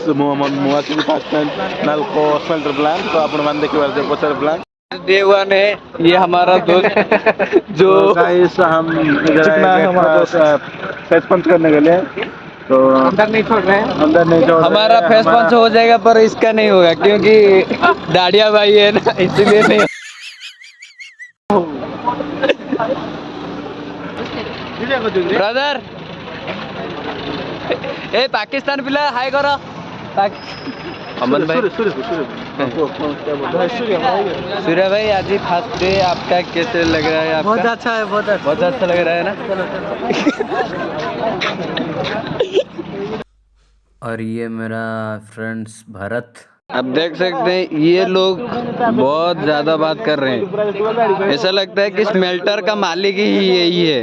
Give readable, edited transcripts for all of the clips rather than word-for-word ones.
Mohammad Muasir department NALCO smelter plant तो आपण मान देखिबार जे पोचर प्लांट डे वन है। ये हमारा दोस्त जो गाइस हम इधर हमारा फेस पंच करने के लिए तो अंदर नहीं छोड़ रहे हैं, अंदर नहीं छोड़ हमारा फेस पंच हो जाएगा पर इसका नहीं होगा क्योंकि दाढ़िया भाई है ना, इसीलिए नहीं। ब्रदर ए पाकिस्तान पिला हाय करो। अमन भाई सूर्य भाई आज ही फर्स्ट डे आपका कैसे लग रहा है? आपका बहुत अच्छा है, बहुत अच्छा लग रहा है ना। और ये मेरा फ्रेंड्स भरत, आप देख सकते हैं ये लोग बहुत ज़्यादा बात कर रहे हैं। ऐसा लगता है कि स्मेल्टर का मालिक ही यही है।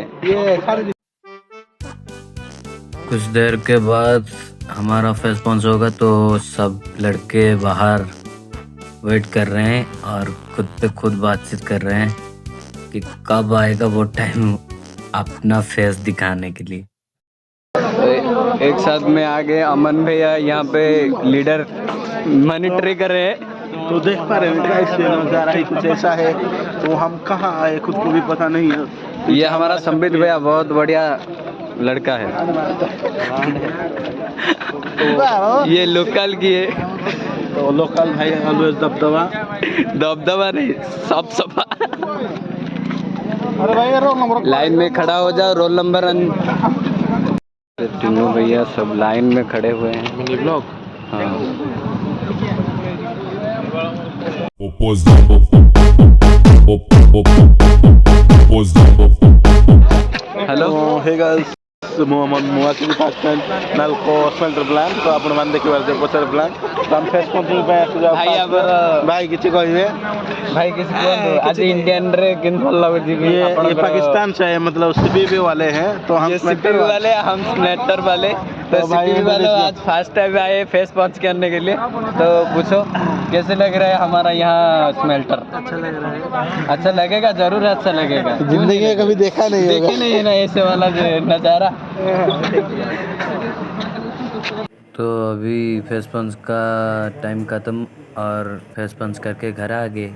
कुछ देर के बाद हमारा फेस पॉन्स होगा तो सब लड़के बाहर वेट कर रहे हैं और खुद पे खुद बातचीत कर रहे हैं कि कब आएगा वो टाइम अपना फेस दिखाने के लिए। एक साथ में आगे अमन भैया यहाँ पे लीडर मॉनिटरी कर रहे हैं। तो देख पा रहे हैं गाइस ये नजारा ही कुछ ऐसा है, तो हम कहाँ आए खुद को भी पता नहीं है। ये हमारा संबित भैया बहुत बढ़िया लड़का है। ये लोकल की है तो लोकल भाई ऑलवेज दबदबा नहीं सब सफा। अरे भाई रोल नंबर लाइन में खड़ा हो जाओ, रोल नंबर। तीनों भैया सब लाइन में खड़े हुए हैं। मिनी ब्लॉग हाँ। Hello hey guys Mohammad Muasir department NALCO smelter plant तो आपण मान देखिबार जे पोचर प्लांट तो हम फेस कंट्रोल पे आसु जा भाई अब भाई किछि कहबे भाई किसी को आज इंडियन रे किन भल लागो जी। ये पाकिस्तान से है, मतलब सीबीबी वाले हैं तो हम सीबीबी वाले, हम स्मेल्टर वाले। तो सीबीबी वाले आज फर्स्ट टाइम आए फेस पंच करने के लिए। तो पूछो कैसे लग रहा है हमारा यहाँ स्मेल्टर? अच्छा लग रहा है। अच्छा लगेगा, जरूर अच्छा लगेगा। जिंदगी में कभी देखा नहीं होगा, देखे नहीं है ना ऐसे वाला नज़ारा। तो अभी फेस पंच का टाइम ख़त्म और फेस पंच करके घर आ गए।